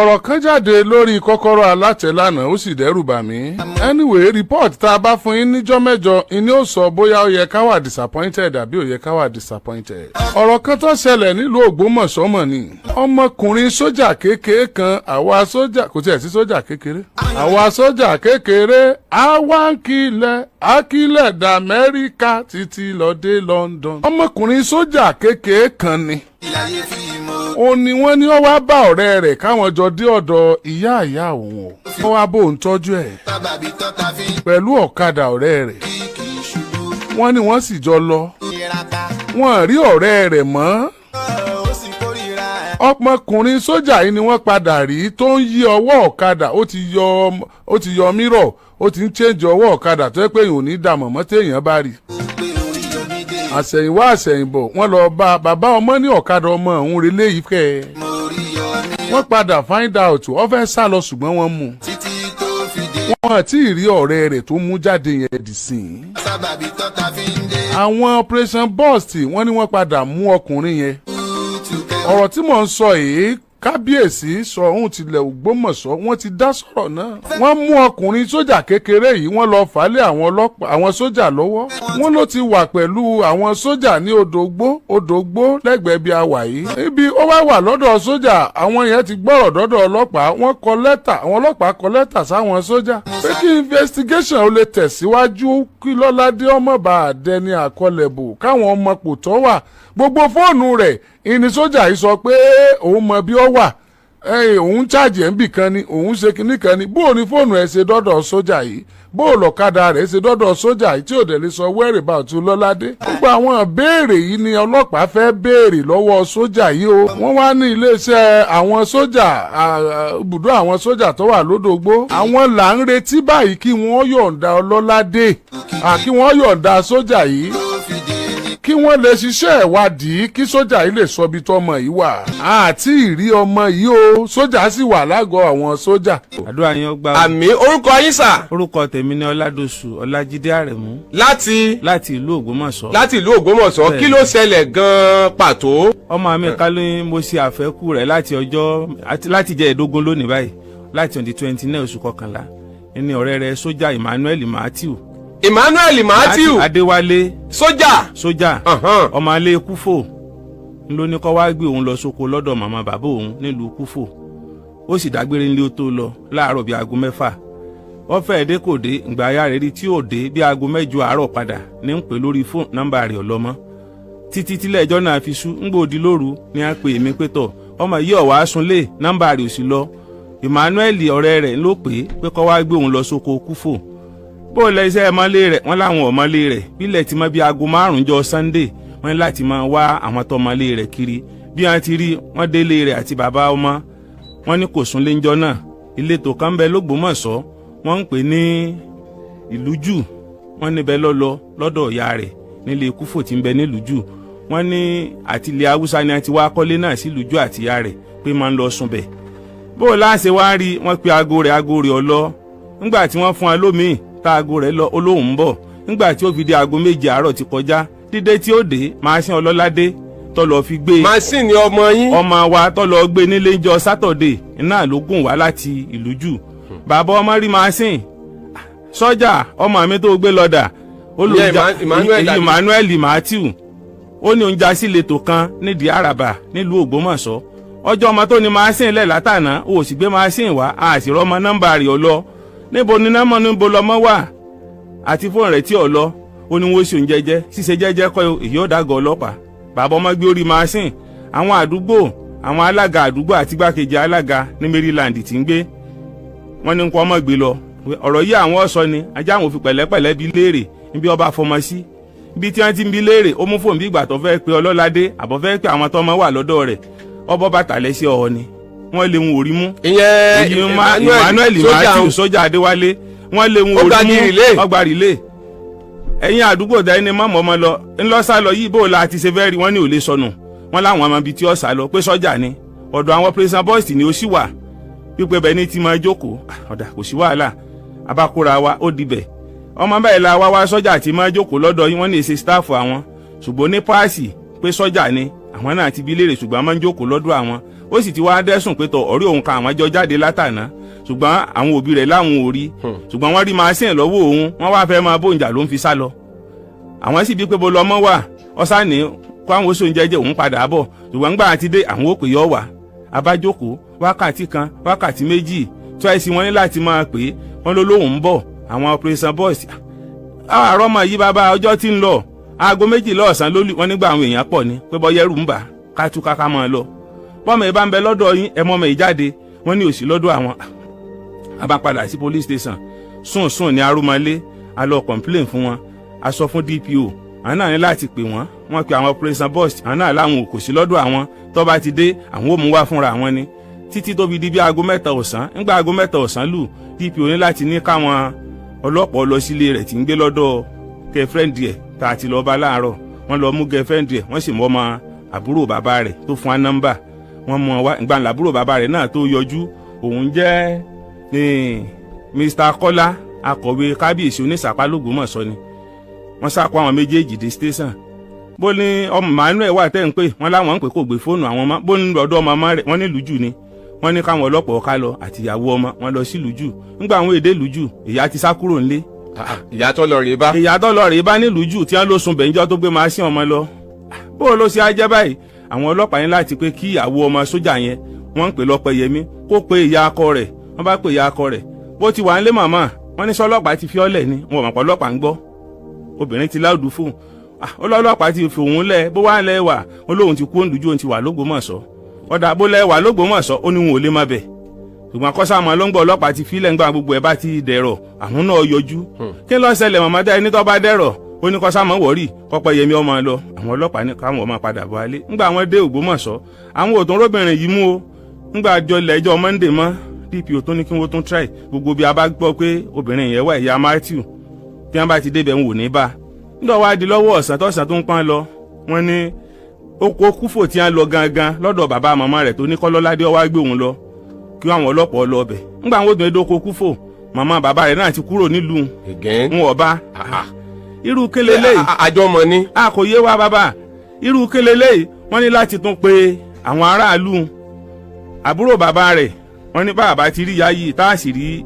ọ̀rọ̀ kan jáde lórí kọ́kọ́rọ́ alátẹ lánàá ó sì dẹ́rù bà mí. Anyway, report tá a bá fún yín níjọ́ mẹ́jọ ìní ó sọ bóyá ó yẹ ká wà disappointed àbí ó yẹ ká wà disappointed. ọ̀rọ̀ kan tó ṣẹlẹ̀ nílùú Ògbómọ̀ṣọ́ mọ̀ ni. ọmọkùnrin sójà kékeré kan àwa sójà kò tiẹ̀ sí sójà kékeré. àwa sójà kékeré àwa ń kilẹ̀ akílẹ̀ d'Amẹ́ríkà títí lọ dé London. ọmọkùnrin sójà kékeré kan ni. ó ní wọ́n ní ó wá bá ọ̀rẹ́ rẹ̀ káwọn jọ dé ọ̀dọ̀ ìyá òun o. ó wá bó ń tọ́jú ẹ̀ pẹ̀lú ọ̀kadà ọ̀rẹ́ rẹ̀. wọ́n ní wọ́n sì jọ lọ. wọ́n rí ọ̀rẹ́ rẹ̀ mọ́. ọmọkùnrin sójà yìí ni wọ́n padà rí tó ń yí ọwọ́ ọ̀kadà ó ti yọ mírọ̀ ó ti ń change ọwọ́ ọ̀kadà tó yẹ pé èèyàn ò ní dà mọ̀mọ́ téèyàn bá rí. àṣẹ̀yìnwá àṣẹ̀yìnbọ̀ wọ́n lọ bá bàbá ọmọ ní ọ̀kadà ọmọ òun relé yìí kẹ́ ẹ̀. wọ́n padà find out ó fẹ́ sá lọ ṣùgbọ́n wọ́n mú. wọ́n àti ìrí ọ̀rẹ́ rẹ̀ tó mú jáde yẹn dì sí i. àwọn operation burst wọ́n ní wọ́n padà mú ọkùnrin yẹn. ọ̀rọ̀ tí mò ń sọ yìí kábíyèsí Soun tilẹ̀ Ògbómọ̀ṣọ́ wọ́n ti dá sọ̀rọ̀ náà. wọ́n mú ọkùnrin sójà kékeré yìí wọ́n lọ fà á lé àwọn sójà lọ́wọ́. wọ́n ló ti wà pẹ̀lú àwọn sójà ní odògbó lẹ́gbẹ̀ẹ́ bí a wà yìí. ibi ó wá wà lọ́dọ̀ sójà àwọn yẹn ti gbọ́rọ̀ dọ́dọ̀ ọlọ́pàá wọ́n kọ lẹ́tà àwọn ọlọ́pàá kọ lẹ́tà sáwọn sójà. pé kí investigation ó lè tẹ̀síwájú kí Lọ́ládé ọmọ bá a dẹni àkọlẹ̀bò káwọn ọmọ kò tọ́ wà. gbogbo fóònù rẹ̀ ìní sójà yìí sọ pé òun mọ bí ó wà òun chájì ẹ̀ ń bì kan ni òun ṣe kinní kan ni bóò ní fóònù ẹ̀ ṣe dọ́dọ̀ sójà yìí bóò lọ́kadà rẹ̀ ṣe dọ́dọ̀ sójà yìí tí ò dẹ̀ lè sọ whereabouts Lọ́ládé. gbogbo àwọn ìbéèrè yìí ni ọlọ́pàá fẹ́ béèrè lọ́wọ́ sójà yìí o. wọ́n wá ní iléeṣẹ́ àwọn sójà ibùdó àwọn sójà tó wà lódògbó. àwọn là ń retí báyìí kí wọ́n yọ̀ǹda Lọ́ládé kí wọ́n yọ̀ǹda sójà yìí kí wọ́n lè ṣiṣẹ́ ìwádìí kí sójà yìí lè sọ ibi tọ́mọ yìí wà. àti ìrí ọmọ yìí o sójà sì wà lágọ̀ọ́ àwọn sójà. àdúrà yín ó gbà. àmì orúkọ yín sà. orúkọ tèmi ni Ọládòṣù Ọlájídé Àrẹ̀mú. láti ìlú Ògbómọ̀ṣọ́. láti ìlú Ògbómọ̀ṣọ́ kí ló ṣẹlẹ̀ gan-an pàtó. ọmọ mi ká ló mo ṣe àfẹ́kù rẹ̀ láti jẹ́ ìdógún lónìí báyìí láti on the 29 oṣù kọkànlá ẹni ọ̀rẹ́ rẹ̀ sójà Emmanuel Matthew Adéwálé sójà ọmọ alẹ́ Kúfò ló ní kó wá gbé òun lọ sóko lọ́dọ̀ màmá bàbá òun nílùú Kúfò. ó sì dágbére nílé ó tó lọ láàárọ̀ bíi aago 6. wọ́n fẹ́ẹ́ dé kò dé ìgbà ayá rẹ̀ rí tí ò dé bíi aago 8 àárọ̀ padà ní ń pè lórí fóònù nọ́mbà rẹ̀ ọlọ́mọ. títí tílẹ̀ ẹjọ́ náà fi sú ń gbòdì lóru ni a pè mí pé tọ̀ ọmọ yìí ọ̀wá sunlé nọ́mbà rẹ̀ ò sí lọ. Emmanuel ọ̀rẹ́ rẹ̀ ló pè kó wá gbé òun lọ sóko Kúfò. bó lẹ iṣẹ́ ọmọlé rẹ̀ wọ́n láwọn ọmọlé rẹ̀ bílẹ̀ ti mọ́ bí aago 5 jọ Sunday wọ́n láti máa wá àwọn tọmọlé rẹ̀ kiri bí wọ́n ti rí wọ́n délé rẹ̀ àti bàbá ọmọ wọ́n ní kò súnlé ńjọ́ náà. ìletò kan bẹ l'Ógbómọ̀ṣọ́ wọ́n ń pè ní Ìlújù wọ́n níbẹ̀ lọ́dọ̀ ìyá rẹ̀ nílé Kúfò tí ń bẹ ní Ìlújù. wọ́n ní àti ilẹ̀ Haúsá ni a ti wá kọ́lé náà sí Ìlújù àti ìyá rẹ̀ pé máa ń lọ sùn bẹ̀. bó láṣẹ wá rí wọ́n pe aago rẹ̀ ọlọ́ nígbà tí wọ́n fún wa lómìn táago rẹ̀ lọ olóhùn ń bọ̀ nígbà tí ó fi di aago 7 àárọ̀ ti kọjá dídé tí ó dé máṣín Ọlọ́ládé tó lọ fi gbé máṣín ni ọmọ yín ọmọ wa tó lọ gbé nílé ńjọ́ Sátọ̀dé iná ló gùn wá láti Ìlújù. bàbá ọmọ rí máṣín sọ́jà ọmọ mi tó gbé lọ́dà Emmanuel Matthew ó ní oúnjẹ sí ìletò kan nídìí Àràbà nílùú Ògbómọ̀ṣọ́. ọjọ́ ọmọ tó ní máṣín lẹ̀ látàná ó sì gbé máṣín wá àṣìrọ́mọ nọ́mbà rẹ̀ ọlọ́ níbo ni nọ́mọ̀ níbo lọmọ wà àti fóònù rẹ̀ tí ò lọ ó ní wọ́n ṣe òun jẹ́jẹ́ ṣíṣe jẹ́jẹ́ kọ́ èyí ó dàgọ̀ ọlọ́pàá. bàbá ọmọ gbé orí máṣín àwọn àdúgbò àwọn alága àdúgbò àti gbákejì alága ní Maryland tí ń gbé wọ́n ní nǹkan ọmọ gbé lọ. ọ̀rọ̀ yìí àwọn ọ̀sọ́ ni ajá àwọn òfin pẹ̀lẹ́pẹ̀lẹ́ bí léèrè níbi ọba fọmọ sí bí tí wọ́n ti ń bi léèrè ó mú fóònù bí ìgbà tó fẹ́ pe Ọlọ́ládé àbọ̀ fẹ́ pe àwọn tọ́mọ wà lọ́dọ̀ rẹ̀ ọbọ̀ bàtà lẹ́sẹ̀ ọ̀họ́ ni wọ́n lé wọn orí mú. ìyẹn Emmanuel Matthew sójà Adéwálé wọ́n lé wọn orí mú ọgbà rìlé. ẹ̀yin àdúgbò dá ẹni mọ́mọ́ ọmọ lọ ńlọ́sà lọ yìí bó la ti ṣe fẹ́ rí wọ́n ní ò lè sọnù wọ́n láwọn ọmọ ibi tí ó sá lọ pé sójà ni ọ̀dọ̀ àwọn prison boys ni ó sì wà pípẹ́ bẹ́ẹ̀ ní ti máa jókòó ọ̀dà kò sí wàhálà abakura wa ó dibẹ̀ ọmọ báyìí la wá sójà tí máa jókòó lọ́dọ̀ yín wọ́n ní èsì staff àwọn ṣùgbọ́n ní páàsì pé sójà ni àwọn náà ti bi léèrè ṣùgbọ́n máa ń jókòó lọ́dọ̀ àwọn ó sì ti wá dẹ́sùn pé tọ̀ ọ̀rẹ́ òun kan àwọn jọ jáde látàná ṣùgbọ́n àwọn òbí rẹ̀ láwọn ò rí ṣùgbọ́n wọ́n rí machine lọ́wọ́ òun wọ́n wá fẹ́ máa bóńjà ló ń fi sá lọ àwọn sì bí pé bó lọ́mọ wà ọ̀sán ní kó àwọn oṣù jẹ́jẹ́ òun padà bọ̀ ṣùgbọ́n gbà àti dé àwọn òpè yọ wà abájókòó wákàtí kan wákàtí méjì twice wọ́n ní láti máa pè é wọ́n ló lóun ń bọ̀ àwọn operation boys àárọ̀ mọ̀ yí bàbá ọjọ́ tí ń lọ aago 12 ọ̀sán lólù wọ́n nígbà àwọn èèyàn pọ̀ ní pé bọ́yẹ́rù ń bà ká tú ká máa lọ bọ́mọ ìbá ń bẹ lọ́dọ̀ yín ẹ mọ́mọ ìjáde wọ́n ní òsì lọ́dọ̀ àwọn a bá padà sí police station sùn ní arúmọlé a lọ complain fún wọn a sọ fún DPO àwọn náà ní láti pè wọ́n pe àwọn operation boss àwọn náà láwọn kò sí lọ́dọ̀ àwọn tó bá ti dé àwọn ò mú wá fúnra àwọn ni títí tó fi di bí aago 3 ọ̀sán nígbà aago 3 ọ̀sán lù DPO ní láti ní káwọn ọlọ́pàá lọ sílé rẹ̀ tí ń gbé lọ́dọ̀ girlfriend ẹ̀ tá a ti lọ bá láàárọ̀ wọ́n lọ mú girlfriend ẹ̀ wọ́n sì mú ọmọ àbúrò bàbá rẹ̀ tó fún wa nọ́mbà wọ́n mú wá ìgbà àbúrò bàbá rẹ̀ náà tó yọjú òun jẹ́ Mr. Kọ́lá akọ̀wé kábíyèsí onísàpá l'Ógbómọ̀ṣọ́ ni wọ́n sàkó àwọn méjèèjì dé station bó ní ọmọ Manuel wà tẹ́ ń pè wọ́n láwọn ń pè kò gbé fóònù àwọn ọmọ bó ní lọ́dọ̀ ọmọ rẹ̀ wọ́n ní lùjù ni wọ́n ní káwọn ọlọ́pàá ká lọ àtìyàwó ọmọ wọn lọ sí lùjù nígbà àwọn èdè lùjù ìyá ti sá kúrò ńlé ìyá tó lọ rèé bá ní lùjù tí wọ́n ló sun bẹ̀ńjọ́ tó gbé máa sí ọmọ lọ bó ló ṣe ajẹ́ báyìí àwọn ọlọ́pàá yẹn láti pé kí ìyàwó ọmọ sójà yẹn wọ́n ń pè Lọ́pẹ́yẹmí kó pe ìyá akọ rẹ̀ wọ́n bá pe ìyá akọ rẹ̀ bó ti wà nílé màmá wọ́n ní sọ́lọ́pàá ti fi ọ́lẹ̀ ni wọn ò mọ̀ pé ọlọ́pàá ń gbọ́ obìnrin ti láòdù fóun ọlọ́pàá ti fòun lẹ̀ bó wà lẹ́ wà ó lóun ti kú òǹdùjú òun ti wà l'Ógbómọ̀ṣọ́ ọ̀dà bó lẹ́ wà l'Ógbómọ̀ṣọ́ ó ní wọn ò lè má bẹ̀ ṣùgbọ́n kọ́sàmọ́ ló ń gbọ́ ọlọ́pàá ti fílẹ̀ ń gbà gbogbo ẹ̀ bá ti dẹ̀rọ̀ àwọn náà yọjú kí ló ṣẹlẹ̀ màmá dá ẹni tó bá dẹ̀rọ̀ ó ní kọ́sàmọ́ wọ̀rí Lọ́pẹ́yẹmí ọmọ lọ àwọn ọlọ́pàá ní káwọn ọmọ padà bọ̀ alé ńgbà wọn dé Ògbómọ̀ṣọ́ àwọn òtún róbìnrin yìí mú o ńgbà jọlẹ̀ ẹjọ́ Monday mọ́ DPO tó ní kí wọ́n tún try gbogbo bí a bá gbọ́ pé obìnrin yẹn wà ìyá Matthew tí wọ́n bá ti débẹ̀ ń wò ní bá ńdọ̀ wá di lọ́wọ́ ọ̀sán tọ́sán tó ń pọ́n lọ wọ́n ní oko kúfò tí wọ́n lọ gangan lọ́dọ̀ bàbá màmá rẹ̀ tó ní kọ́lọ́ládé ọwá gbé òun lọ kí àwọn ọlọ́pàá lọ ọbẹ̀ ńgbà wọn ò dùn édóko kúfò màmá bàbá rẹ̀ náà ti kúrò nílùú ń ọba irú kelele àjọmọ ni a kò yé wa bàbá irú kelele wọ́n ní láti tún pe àwọn aráàlú àbúrò bàbá rẹ̀ wọ́n ní bàbá ti rí yáyí tá a sì rí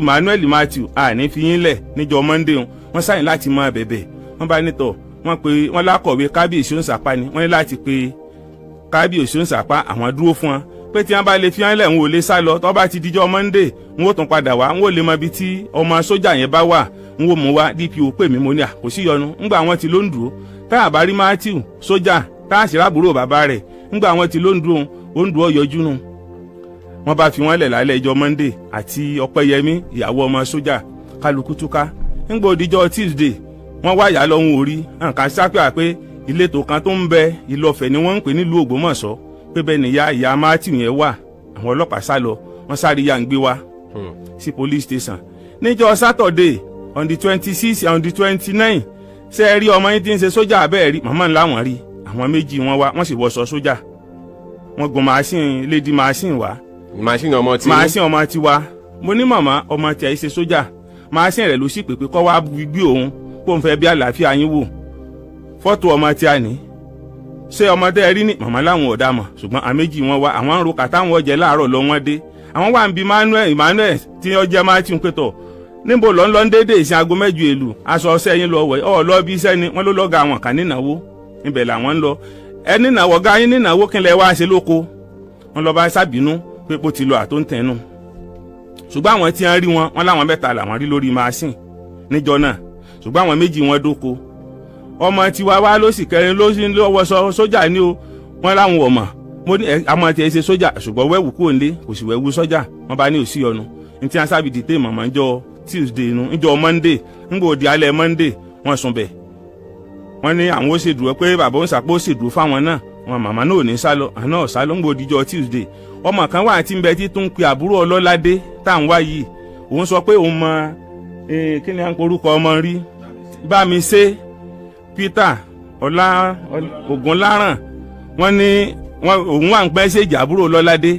Manuel Matthew àní fi yín lẹ̀ níjọ́ Monday wọ́n sáyìn láti máa bẹ̀bẹ̀ wọ́n bá nítọ̀ wọ́n pe wọ́n lákọ̀wé kábíyèsí òǹsàpá ni wọ́n ní láti pe kábíyèsí òǹsàpá àwọn dúró fún wọn pé tí wọ́n bá lè fi hàn lẹ̀ wọn ò lè sá lọ tó bá ti dijọ́ Monday wọn ò tún padà wá wọn ò lè mọ ibi tí ọmọ sójà yẹn bá wà wọn ò mú wá DPO pè mí mo ní kò sí yọnu ńgbà wọn ti ló ń dúró tá a bá rí Matthew sójà tá a sì rábùrò bàbá rẹ̀ ńgbà wọn ti ló ń dúró ó ń dúró yọjú nù wọ́n bá fi wọ́n lẹ̀ lálẹ́ ìjọ Monday àti Ọpẹ́yẹmí ìyàwó ọmọ sójà kálukú túká ńgbà òdìjọ́ Tuesday wọ́n wá yà lọ́hùn orí nǹkan sápẹ́ pé ìletò kan tó ń bẹ Ìlọ̀fẹ̀ ni wọ́n ń pè nílùú Ògbómọ̀ṣọ́ pé bẹ́ẹ̀ ni ìyá Matthew yẹn wà àwọn ọlọ́pàá sá lọ wọ́n sáré yà ń gbé wá sí police station níjọ́ Saturday on the 26 on the 29 ṣe é rí ọmọ yín tí ń ṣe sójà abẹ́ẹ̀ rí màmá ńlá wọn rí àwọn méjì wọn wá wọ́n sì wọṣọ sójà wọ́n gun machine lady machine wá machine ọmọ ti wá mo ní màmá ọmọ tí a ṣe sójà machine rẹ̀ ló sì pèpè kọ́ wá gbé òun kó n fẹ́ bí àlàáfíà yín wò fọ́tò ọmọ tí a ní ṣé ọmọ tẹ́ ẹ rí ní màmá láwọn ọ̀dà mọ̀ ṣùgbọ́n àméjì wọn wá àwọn ń ro kàtà wọn jẹ láàárọ̀ lọ wọn dé àwọn wà ń bi Manuel tí ó jẹ́ Matthew pẹ̀tọ̀ níbo lọ ń lọ ń dédé ìsìn aago 7 èlù aṣọ ọṣẹ yín lọ wẹ̀ ọ̀ lọ bí iṣẹ́ ni wọ́n ló lọ́ga àwọn kan nínáwó níbẹ̀ làwọn ń lọ ẹ nínáwó ga yín nínáwó kí n lẹ wá ṣe lóko wọn lọ bá sábìínú pé kó ti lọ àtúntẹ̀nu ṣùgbọ́n àwọn tí wọ́n rí wọn láwọn mẹ́ta làwọn rí lórí machine níjọ náà ṣùgbọ́n àwọn méjì wọn dóko ọmọ tiwa wá ló sì kẹrin ló sì ń lọ́wọ́ sójà ní o wọ́n láwọn ọmọ mo ní àmọ́ tí ẹ ṣe sójà ṣùgbọ́n wẹ́wù kúrò nílé kò sì wẹ́wù sójà wọ́n bá ní òsì ọ̀nù ní tí wọ́n sábì dìté mọ̀mọ́ ńjọ́ Tuesday nu ńjọ́ Monday ńgbò di alẹ́ Monday wọ́n sùn bẹ̀ wọ́n ní àwọn ó ṣèdúró pé bàbá ń sàpò ṣèdúró fáwọn náà wọn màmá náà ò ní sálọ àná ọ̀sálọ ńgbò díjọ́ Tuesday ọmọ kan wà tí ń bẹ tí tún pe àbúrò Ọlọ́ládé tá à ń wá yìí òun sọ pé òun mọ kí ni à ń porúkọ ọmọ rí bá mi ṣe Peter Ògúnláràn wọ́n ní òun wà ń pẹ́ ṣèjì àbúrò Lọ́ládé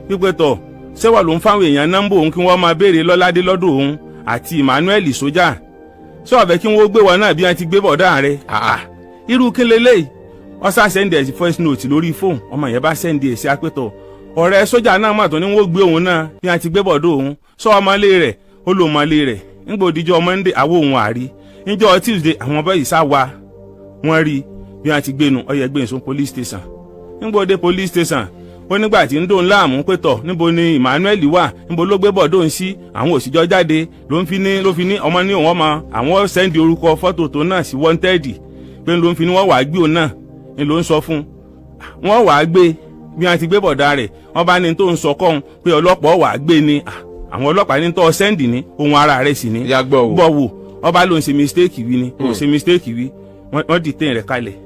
pípẹ́ tọ̀ ṣẹ́wà ló ń fáwọn èèyàn nọ́mbà òun kí wọ́n máa béèrè Lọ́ládé lọ́dọ̀ òun àti Emmanuel sójà sọ́ọ̀bẹ kí wọ́n gbé wọn náà bí wọ́n ti gbé bọ̀dá rẹ̀ irú kí leléyìí wọ́n sá sẹ́ndì ẹ̀ sí voice note lórí fóònù ọmọ yẹn bá sẹ́ndì ẹ̀ sí apẹ́tọ̀ ọ̀rẹ́ sójà náà mà tó ní wọ́n gbé òun náà bí wọ́n ti gbé bọ̀dọ̀ òun sọ ọmọlé rẹ̀ ó lo ọmọlé rẹ̀ nígbà òdìjọ́ Monday àwọ̀ òun àrí níjọ́ Tuesday àwọn ọmọ yìí sá wa wọ́n rí bí wọ́n ti gbénu ọyẹ gbé ìsún police station nígbà òde police station ó nígbà tí ń dòun láàmú pétọ̀ níbo ni Emmanuel wà níbo ló gbé bọ̀dọ̀ ń sí àwọn òsìjọ́ jáde ló fi ní ọmọ ní òun ọmọ àwọn sẹ́ndì orúkọ fọ́tò tó náà sí wanted pé ló ń fi ní wọ́n wàá gbé òun náà ni ló ń sọ fún wọ́n wàá gbé bí wọ́n ti gbé bọ̀dá rẹ̀ wọ́n bá ní tó ń sọ kọ́hún pé ọlọ́pàá wàá gbé ni àwọn ọlọ́pàá ní tó sẹ́ndì ní ohun ara rẹ̀ sì ní gbọ́ wò ọba ló ń ṣe mistake wí ni ó ṣe mistake wí wọ́n detain rẹ̀ kalẹ̀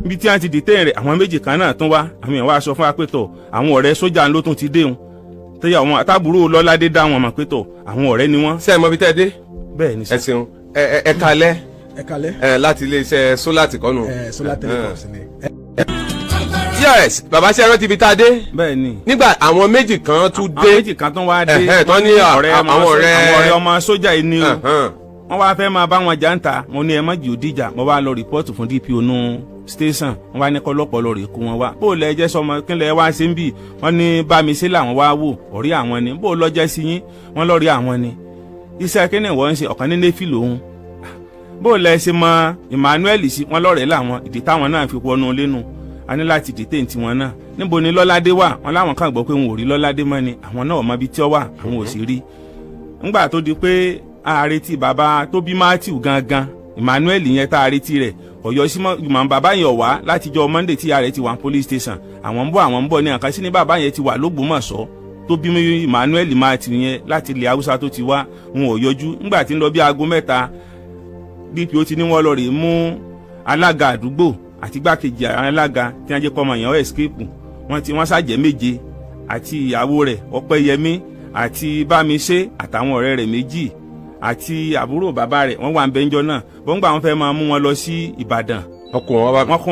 ibi tí wọ́n ti detain rẹ̀ àwọn méjì kan náà tún wá àwọn èèyàn wá sọ fún wa pé tọ̀ àwọn ọ̀rẹ́ sójà ló tún ti dé wọn tẹ́yà àwọn àtàbúrò lọ́ládé dá wọn mọ̀ pé tọ̀ àwọn ọ̀rẹ́ ni wọ́n. ṣé ẹ mọ bí tẹ́ ẹ dé. bẹ́ẹ̀ ni sọ. ẹ ṣeun ẹ kalẹ́ láti iléeṣẹ́ solar tìkọ́nù. solar telecoms ni. yes baba ṣe ẹran ti fi tá a dé. bẹ́ẹ̀ ni. nígbà àwọn méjì kan tún dé. àwọn méjì kan tún wá dé. tán ní àwọn ọ̀rẹ́ ọmọ sójà yìí ni o. wọ́n wá fẹ́ máa bá wọn jà ń ta mo ní ẹ má jì ó dìjà mo wá lọ rìpọ́ọ̀tù fún DPO nù station wọ́n wá ní kọ́lọ́pọ̀ lọ rè kó wọn wá bó lẹ jẹ́ sọmọ kínlẹ̀ wá sí ń bì wọ́n ní bá mi sí làwọn wá wò ọ̀rí àwọn ni bó lọ jẹ́ sí yín wọ́n lọ rí àwọn ni iṣẹ́ kínní wọ́n ń ṣe ọ̀kan ní nẹ́fì lòun bó lẹ ṣe mọ Emmanuel sí wọ́n lọ́rẹ̀ẹ́ làwọn ìdí táwọn náà fi wọnú lẹ́nu a ní láti detain tiwọn náà níbo ni Lọ́ládé wà wọ́n láwọn kàn gbọ́ pé wọn ò rí Lọ́ládé mọ́ ni àwọn náà mọ ibi tí ó wà àwọn ò sì rí ńgbà tó di pé àrètí bàbá tó bí Matthew gangan Emmanuel yẹn tá àrètí rẹ̀ ọ̀yọ́ sí ìmọ̀ bàbá yẹn wá látijọ́ Monday tí ààrẹ ti wà police station àwọn ń bọ̀ ní àkànṣe ní bàbá yẹn ti wà l'Ógbómọ̀ṣọ́ tó bí Emmanuel Matthew yẹn láti ilẹ̀ Haúsá tó ti wá wọn ò yọjú ńgbà tí ń lọ bí aago 3 DPO ti ní wọ́n lọ rè mú alága àdúgbò àti igbákejì alága tí wọ́n jẹ́ kọ́mọ yẹn escape wọ́n ṣàjẹ́ méje àti ìyàwó rẹ̀ Ọpẹ́yẹmí àti Bámiṣé àtàwọn ọ̀rẹ́ rẹ̀ méjì àti àbúrò bàbá rẹ̀ wọ́n wà ń bẹ́ńjọ́ náà bọ́ngbà wọn fẹ́ máa mú wọn lọ sí Ìbàdàn wọ́n kó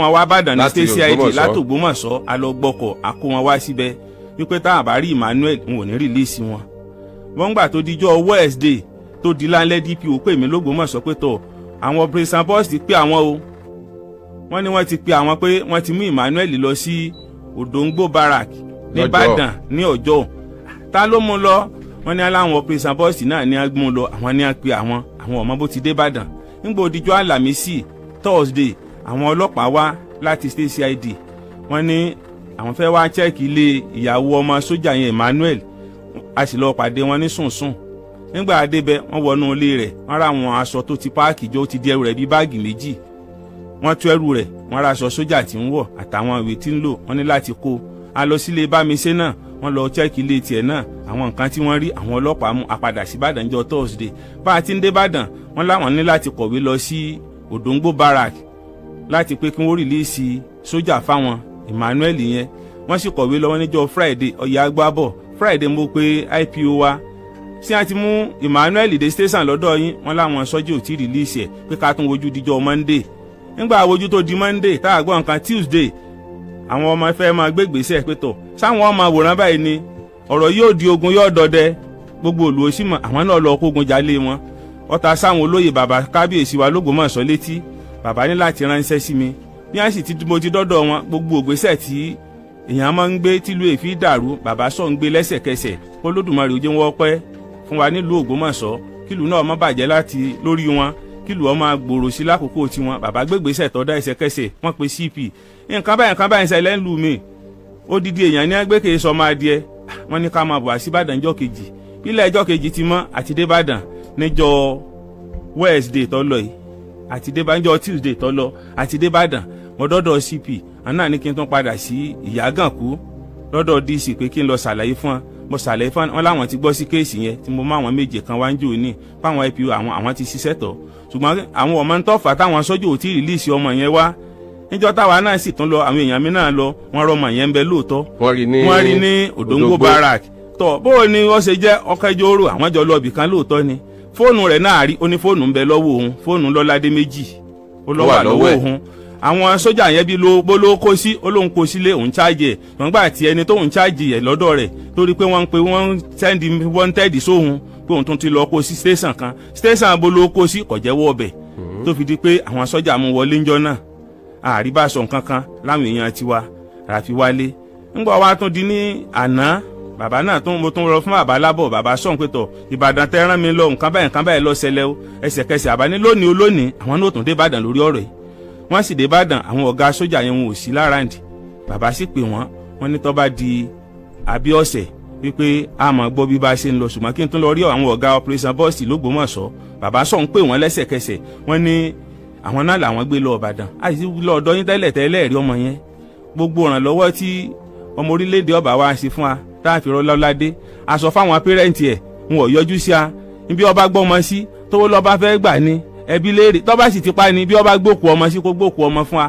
wọn wá Ìbàdàn ní state CID látògbómọ̀ṣọ́ alọ́gbọ́kọ̀ àkó wọn wá síbẹ̀ wípé táwọn bá rí Emmanuel n ò ní rìlíìsì wọn bọ́ngbà tó dijọ́ Wednesday tó di lálẹ́ DPO pè mí l'Ógbómọ̀ṣọ́ pé tọ̀ àwọn operation boss ti pé àwọn o wọ́n ní wọ́n ti pé àwọn pé wọ́n ti mú Emmanuel lọ sí Òdòǹgbò barrack ní Ìbàdàn ní ọjọ́ ta ló mú lọ wọ́n ní aláwọn operation boss náà ní agbóhùn lọ àwọn ní apẹ àwọn ọmọ bó ti dé Ìbàdàn nígbà òdìjọ́ Àlàmísì Thursday àwọn ọlọ́pàá wá láti state CID wọ́n ní àwọn fẹ́ wá check ilé ìyàwó ọmọ sójà yẹn Emmanuel a sì lọ pàdé wọn ní sùnsùn nígbà adébẹ wọ́n wọnú ilé rẹ̀ wọ́n ra àwọn aṣọ tó ti páàkì jọ ti di ẹrù rẹ̀ bíi báàgì méjì wọ́n tú ẹrù rẹ̀ wọ́n ra aṣọ sójà tí ń wọ̀ àtàwọn ìwé tí ń lò wọ́n ní láti kó a lọ sílé Bámiṣé náà wọ́n lọ check ilé tiẹ̀ náà àwọn nǹkan tí wọ́n rí àwọn ọlọ́pàá mú àpadà sí Ìbàdàn jọ Thursday bá a ti ń dé Ìbàdàn wọ́n láwọn ní láti kọ̀wé lọ sí Òdòǹgbò barrack láti pé kí wọ́n rìlíìsì sójà fáwọn Emmanuel yẹn wọ́n sì kọ̀wé lọ́wọ́ níjọ́ Friday ọ̀yà agbábọ̀ Friday mo pé IPO wa sí àti mú Emmanuel dé station lọ́dọ̀ yín wọ́n láwọn sọ́jà ò tí rìlíìsì ẹ̀ pé ká tún wojú díjọ́ Monday nígbà wojú tó di Monday tá a gbọ́ nǹkan Tuesday àwọn ọmọ fẹ́ máa gbégbèsè pé tọ̀ sáwọn ọmọ àwòrán báyìí ni ọ̀rọ̀ yóò di ogun yóò dọdẹ gbogbo olùwòsímọ̀ àwọn náà lọ kógun jalè wọn ọ̀tá sáwọn olóyè bàbá kábíyèsí wa l'Ógbómọ̀ṣọ́ létí bàbá ní láti ránṣẹ́ sí mi bí wọ́n sì ti mo ti dọ́dọ̀ wọn gbogbo ògbésẹ̀ tí èèyàn máa ń gbé tílùú èéfì dàrú bàbá sọ̀ ń gbé lẹ́sẹ̀kẹsẹ̀ Olódùmarè ó jẹ́ wọ́n pẹ́ fún wa nílùú Ògbómọ̀ṣọ́ kílùú náà má bàjẹ́ láti lórí wọn kílùú ó máa gbòòrò sí lákòókò tiwọn bàbá gbégbèsè tọ́dá ẹsẹ̀kẹsẹ̀ wọ́n pe CP nǹkan báyìí ṣẹlẹ̀ ń lù mí odidi èèyàn ní agbẹ́kẹ̀ sọmọ adìẹ wọ́n ní ká máa bọ̀ sí Ìbàdàn jọ́ kejì ilẹ̀ ẹjọ́ kejì ti mọ́ àti dé Ìbàdàn níjọ́ Wednesday tó lọ yìí àti dé níjọ́ Tuesday tó lọ àti dé Ìbàdàn mo dọ́dọ̀ CP àná ní kí n tún padà sí Ìyágànkú lọ́dọ̀ DC pé kí n lọ ṣàlàyé fún wọn mo ṣàlàyé fún wọn láwọn ti gbọ́ sí kéèsì yẹn tí mo máa wọn méje kan wá ń jò ní fáwọn IPO àwọn ti ṣiṣẹ́ tọ̀ ṣùgbọ́n àwọn ọmọ ń tọ́fà táwọn sọ́jú ò tí rìlíìsì ọmọ yẹn wá níjọ́ táwa náà sì tún lọ àwọn èèyàn mi náà lọ wọ́n rọmọ yẹn ń bẹ lóòótọ́ wọ́n rí ní Òdòǹgbò barrack tọ̀ bó o ní wọ́n ṣe jẹ́ ọkẹ́jọ́rò àwọn jọ lọ ibì kan lóòótọ́ ni fóònù rẹ̀ náà rí ó ní fóònù ń bẹ lọ́wọ́ òun fóònù Lọ́ládé méjì ó lọ́wọ́ lọ́wọ́ òun àwọn sójà yẹn bí ló kó sí olóhùn kó sílé òun chájì ẹ̀ wọ́n gbà tí ẹni tóun chájì ẹ̀ lọ́dọ̀ rẹ̀ torí pé wọ́n sẹ́ndì wanted sóhun pé òun tún ti lọ kó sí station kan station bó ló kó sí kò jẹ́wọ́ ọbẹ̀ tó fi di pé àwọn sójà mú wọlé ńjọ́ náà àríbá sọ nǹkan kan láwọn èèyàn tiwa àfi wálé. ńgbà wa tún di ní àná bàbá náà mo tún rọ fún bàbá lábọ̀ bàbá Soun pé tọ̀ Ìbàdàn tẹ́ rán mi lọ nǹkan báyìí lọ ṣẹlẹ̀ o ẹsẹ̀kẹsẹ̀ àbá ní lónìí àwọn náà tún dé Ìbàdàn lórí ọ̀rọ̀ yìí wọ́n sì dé Ìbàdàn àwọn ọ̀gá sójà yẹn wọn ò sí láràǹdì bàbá sì pè wọ́n ní tó bá di àbí ọ̀sẹ̀ wípé a máa gbọ́ bí bá ṣe ń lọ ṣùgbọ́n kí n tún lọ rí àwọn ọ̀gá operation bọ́ọ̀sì l'Ógbómọ̀ṣọ́ bàbá Soun pè wọ́n lẹ́sẹ̀kẹsẹ̀ wọ́n ní àwọn náà làwọn gbé lọ Ìbàdàn àti lọ ọ̀dọ̀ yín tẹ́lẹ̀ rí ọmọ yẹn gbogbo ìrànlọ́wọ́ tí ọmọ orílẹ̀-èdè ọba wa ṣe fún wa táàfin Ọlọ́ládé a sọ fáwọn pẹ́rẹ́ǹtì ẹ̀ wọn ò yọjú sí a ibi ọba gbọ́mọ sí tówó lọ́ba fẹ́ gbà ní ẹbí léèrè tọ́ba sì ti pa ni bí ọba gbókù ọmọ sí kó gbókù ọmọ fún wa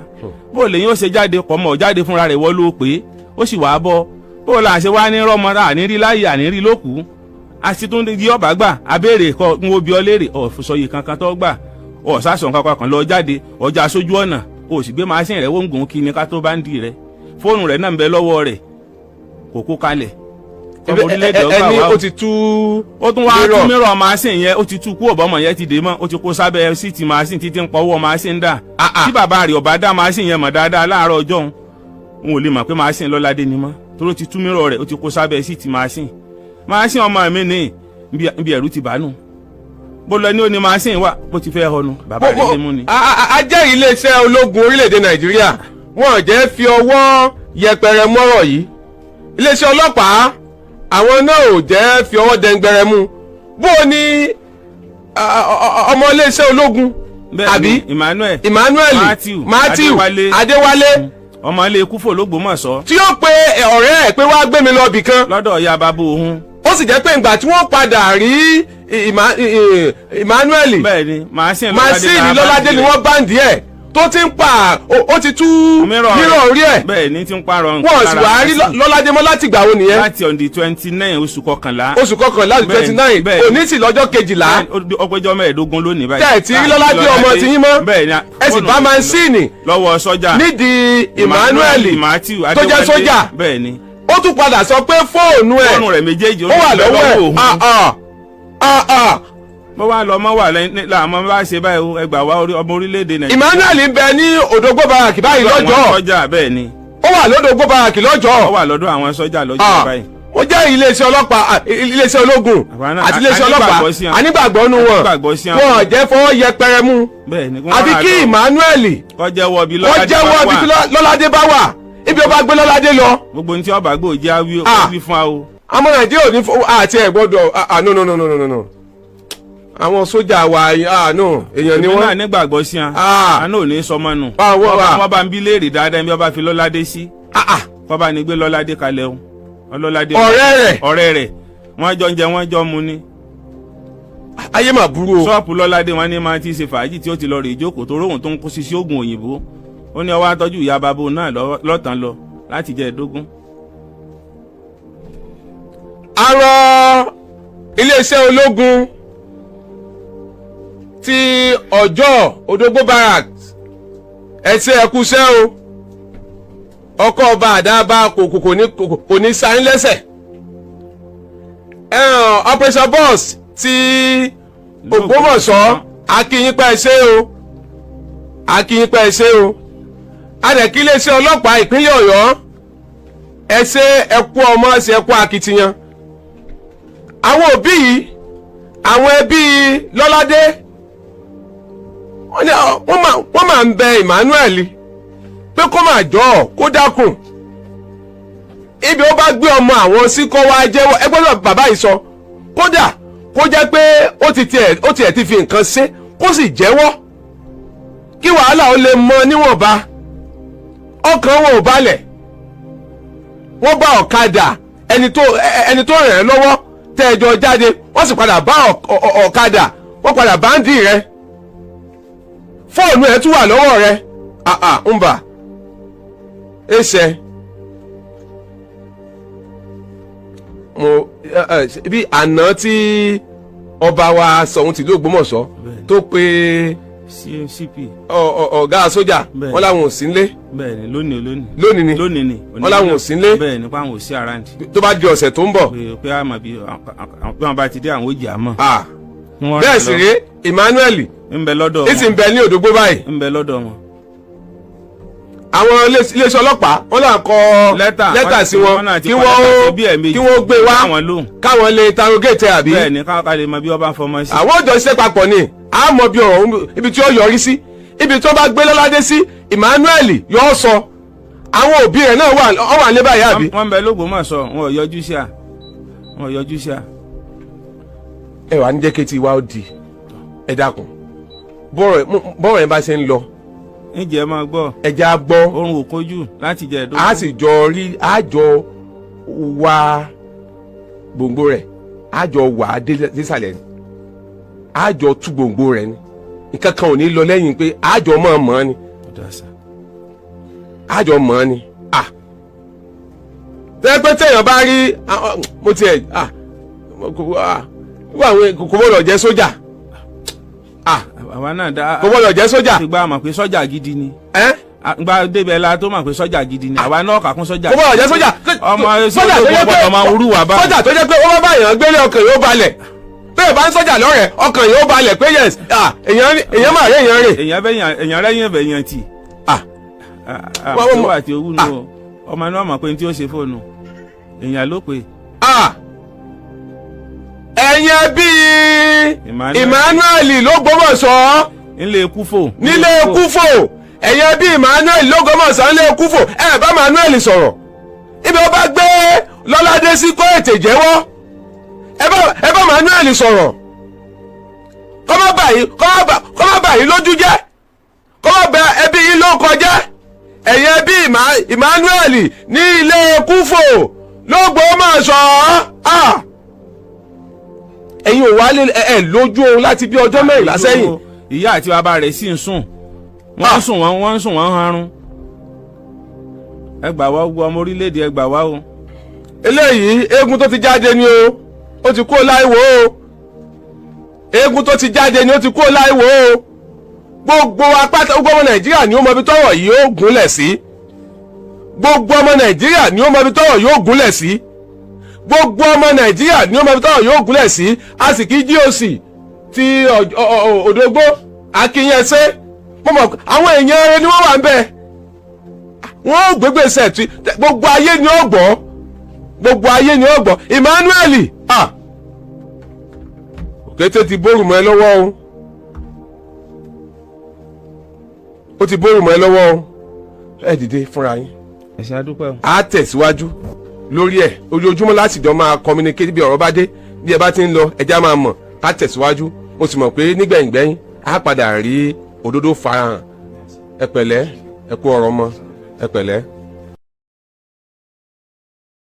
bó lè yín ó ṣe jáde kọ́ mọ̀ jáde fúnra rẹ̀ wọ́ ló pé ó sì wàá bọ́ bó la ṣe wá ní rọ́mọ àníri láyé àníri lókù a sì tún di ọba gbà abéèrè kọ́ ń wo bí ọ léèrè ọ̀fùsọ̀yì kankan tó gbà ọ̀sásọ̀ kankan kan lọ jáde ọjà sójú ọ̀nà o sì gbé màásìn rẹ̀ wọ́ngùn kí ni ká tó bá ń di rẹ̀ fóònù rẹ̀ náà ń bẹ lọ́wọ́ rẹ̀ kò kó kalẹ̀ ẹni ó ti tú ó tún wá tú mìíràn màásìn yẹn ó ti tú kú ọ̀bọ̀mọ̀ yẹn ti dé mọ́ ó ti kó sábẹ́ síìtì màásìn títí ń pọ̀wọ́ màásìn dà tí bàbá rẹ̀ ọ̀bá dá màásìn yẹn mọ̀ dáadáa láàárọ̀ ọjọ́ òun ò lè mọ̀ pé màásìn Lọ́ládé ni mọ́ torí ó ti tú mìíràn rẹ̀ ó ti kó sábẹ́ síìtì màásìn ọmọ mi ní ibi ẹ̀rú ti bánú bó lọ ní ó ní màásìn wà bó ti fẹ́ họnu bàbá rẹ̀ lé mú ni. a jẹ́ iléeṣẹ́ ológun orílẹ̀-èdè Nàìjíríà wọn jẹ́ fi ọwọ́ yẹpẹrẹ mọ́rọ̀ yìí iléeṣẹ́ ọlọ́pàá àwọn náà ò jẹ́ fi ọwọ́ dẹngbẹrẹ mú bó o ní ọmọ iléeṣẹ́ ológun àbí Emmanuel Matthew Adéwálé ọmọ ilé Kúfò l'Ógbómọ̀ṣọ́ tí ó pe ọ̀rẹ́ ẹ̀ pé wá gbé mi lọ bì kan lọ́dọ̀ ìyá bàbá òun ó sì jẹ́ pé ìgbà tí wọ́n padà rí Emmanuel Masini Lọ́ládé ni wọ́n báǹdì ẹ̀ tó ti ń pa ó ti tú mírọ̀ orí ẹ̀ bẹ́ẹ̀ ni ti ń parọ́ wọ́n sì wá rí Lọ́ládé mọ́ láti gbà wo nìyẹn láti on the 29 oṣù kọkànlá 29 òní sì lọ́jọ́ kejìlá ọgbẹ́jọ́ mẹ́ẹ̀ẹ́dógún lónìí báyìí tẹ̀ tí Lọ́ládé ọmọ ti yín mọ́ ẹ sì bá Masini lọ́wọ́ sọ́jà nídìí Emmanuel tó jẹ́ sọ́jà bẹ́ẹ̀ ni ó tún padà sọ pé fóònù rẹ̀ méjèèjì ó wà lọ́wọ́ ẹ̀ bó wá lọ mọ́ wà láàmú bá ṣe báyìí o ẹgbà wá ọmọ orílẹ̀-èdè Nàìjíríà. Emmanuel ń bẹ ní Òdògbó baraki báyìí lọ́jọ́ àwọn sọ́jà bẹ́ẹ̀ ni. ó wà lódògbó baraki lọ́jọ́. ó wà lọ́dọ̀ àwọn sọ́jà lọ́jọ́ báyìí. ó jẹ́ iléeṣẹ́ ọlọ́pàá iléeṣẹ́ ológun àti iléeṣẹ́ ọlọ́pàá anígbàgbọ́ nu wọn wọn jẹ́ fọwọ́ yẹpẹrẹ mú. àfi kí Emmanuel kó jẹ́wọ́ bí Lọ́ládé bá wà ibi ó bá gbé Lọ́ládé lọ. gbogbo ní tí ọba gbòó jẹ́ wí fún wa o. àmọ́ Nàìjíríà ò ní àti ẹ̀ gbọ́dọ̀ no àwọn sójà wa àánú èèyàn ni wọ́n. èmi náà nígbàgbọ́ sí wọn. àánú ò ní sọmọ nù. wọ́n bá ń bí léèrè dáadáa bí wọ́n bá fi Lọ́ládé sí. wọ́n bá ní gbé Lọ́ládé kalẹ̀ o. ọ̀rẹ́ rẹ̀ wọ́n jọ ń jẹ wọ́n jọ mu ni. ayé mà burú o. ṣọ́ọ̀pù Lọ́ládé wọn ní máa ti ṣe fàájì tí ó ti lọ rè ìjókòó tó róhùn tó ń kó sí oògùn òyìnbó. ó ní ọwọ́ àtọ́jú ìyá babo náà lọ́tàn lọ láti jẹ́ ẹ̀dógún. arọ iléeṣẹ́ ológun ti ọjọ́ Òdògbó barracks ẹsẹ̀ ẹkúṣẹ́ o ọkọ̀ ọba àdáàbá kò ní sáyín lẹ́sẹ̀ operation boss ti Ògbómọ̀ṣọ́ akínyínpẹ́ ẹsẹ̀ o adẹ̀kí iléeṣẹ́ ọlọ́pàá ìpínlẹ̀ Ọ̀yọ́ ẹsẹ̀ ẹkú ọmọ ẹsẹ̀ ẹkú akitiyan àwọn òbí yìí àwọn ẹbí Lọ́ládé wọ́n máa ń bẹ Emmanuel pé kó máa jọ kó dákun ibi ó bá gbé ọmọ àwọn sí kó wá jẹ́wọ́ ẹgbẹ́ náà bàbá yìí sọ kódà kó jẹ́ pé ó tiẹ̀ ti fi nǹkan ṣe kó sì jẹ́wọ́ kí wàhálà ó lè mọ níwọ̀nba ọkàn wọn ò balẹ̀ wọ́n bá ọ̀kadà ẹni tó ràn ẹ́ lọ́wọ́ tẹ́ ẹjọ́ jáde wọ́n sì padà bá ọ̀kadà wọ́n padà bá ń dì rẹ fóònù ẹ̀ tún wà lọ́wọ́ rẹ ń bà ẹsẹ̀ bí àná tí ọba wa Soun tìlú Ògbómọ̀ṣọ́ tó pe ọ̀gá sójà wọ́n láwọn ò sí nílé. bẹ́ẹ̀ni lónìí ni wọ́n láwọn ò sí nílé. bẹ́ẹ̀ni pé àwọn ò sí aráàndì. tó bá di ọ̀sẹ̀ tó ń bọ̀. pé àmọ́ bí wọ́n bá ti dé àwọn òjì àmọ́. bẹ́ẹ̀ sì rí Emmanuel ń bẹ lọ́dọ̀ wọn. ìsì ń bẹ ní Òdògbó báyìí. ń bẹ lọ́dọ̀ wọn. àwọn iléeṣẹ́ ọlọ́pàá wọ́n là kọ lẹ́tà sí wọn kí wọ́n gbé wá káwọn lè interrogate àbí. bẹ́ẹ̀ni káwọn lè mọ bí wọ́n bá fọmọ sí. àwọn òjò ṣiṣẹ́ papọ̀ ni a mọ bí ọ̀rọ̀ ibi tí ó yọrí sí ibi tó bá gbé lọ́ládé sí Emmanuel yóò sọ àwọn òbí rẹ̀ náà wà ní báyìí àbí. wọ́n bẹ l'Ógbómọ̀ṣọ́ wọn ò yọjú sí à ẹ wà ní jẹ́ kí ti wá ó di ẹ dákun bọ́rọ̀ yẹn bá ṣe ń lọ. ǹjẹ́ máa gbọ́. ẹja gbọ́. oorun ò kojú láti jẹ ẹ̀dọ́. a sì jọ rí àjọ wa gbòǹgbò rẹ̀ àjọ wà á désàlẹ̀ ni àjọ tú gbòǹgbò rẹ̀ ni nǹkan kan ò ní lọ lẹ́yìn pé àjọ mọ̀ ni àjọ mọ̀ ni tẹ́pẹ́ tẹ̀yàn bá rí mo tiẹ̀ kò gbọ́dọ̀ jẹ́ sójà. àwa náà dá. kò gbọ́dọ̀ jẹ́ sójà. ti gba mọ̀ pé sọ́jà gidi ni. gba débẹ̀ la tó mọ̀ pé sọ́jà gidi ni. àwa náà kà kún sọ́jà. kò gbọ́dọ̀ jẹ́ sójà. sọ́jà tó jẹ́ pé ọmọ orúwà bá. sọ́jà tó jẹ́ pé ó bá yàn gbélé ọkàn yóò balẹ̀. bẹ́ẹ̀ bá ń sọ́jà lọ́rẹ̀ ọkàn yóò balẹ̀ pé yes èèyàn máa rẹ̀ èèyàn rè. èèyàn rẹ̀ yẹn bẹ̀ yẹn tì. àmọ́ àti owó nù ọmọ náà mọ̀ pé ní tí ó ṣe fóònù èèyàn ló pè. ẹ̀yẹn bíi Emmanuel l'Ógbómọ̀ṣọ́ nílé Kúfò ẹ̀yẹn bíi Emmanuel l'Ógbómọ̀ṣọ́ nílé Kúfò ẹ bá Emmanuel sọ̀rọ̀ ibi ó bá gbé lọ́ládé sí kó ètè jẹ́wọ́ ẹ bá Emmanuel sọ̀rọ̀ kó má bàyí lójú jẹ́ kó má bẹ ẹbí yín ló kọjá ẹ̀yẹn bíi Emmanuel ní ilé Kúfò l'Ógbómọ̀ṣọ́ ẹ̀yin ò wálé ẹ̀ lójú oorun láti bí ọjọ́ mẹ́rìnlá sẹ́yìn. ìyá àti bàbá rẹ̀ sì ń sùn wọ́n ń sùn wọ́n ń harun. ẹ gbà wá gbọ́ ọmọ orílẹ̀-èdè ẹ gbà wá o. eléyìí eégún tó ti jáde ni o ó ti kú láìwò o eégún tó ti jáde ni ó ti kú láìwò o gbogbo apáta gbogbo ọmọ Nàìjíríà ni ó mọ ibi tọ́rọ̀ yìí ó gúnlẹ̀ sí gbogbo ọmọ Nàìjíríà ni ó mọ ibi tọ́rọ̀ yìí ó gúnlẹ̀ sí gbogbo ọmọ Nàìjíríà ní ọmọ ìtọ́wọ̀ yóò gúnlẹ̀ sí a sì kí GOC ti Òdògbó Akínyẹsẹ́ mọ̀mọ́ àwọn èèyàn rẹ ni wọ́n wà ń bẹ̀ wọ́n ò gbégbèsè tí gbogbo ayé ni ó gbọ́ Emmanuel òkété ti bórù mọ́ ẹ lọ́wọ́ o ó ti bórù mọ́ ẹ lọ́wọ́ o ẹ dìde fúnra yín ẹ ṣé àdúpẹ́ o á tẹ̀síwájú lórí ẹ̀ ojoojúmọ́ láti jọ máa communicate bí ọ̀rọ̀ bá dé bí ẹ bá ti ń lọ ẹjá máa mọ̀ ká tẹ̀síwájú mo sì mọ̀ pé nígbẹ̀yìngbẹ̀yìn á padà rí òdodo farahàn ẹ pẹ̀lẹ́ ẹ kú ọ̀rọ̀ ọmọ ẹ pẹ̀lẹ́.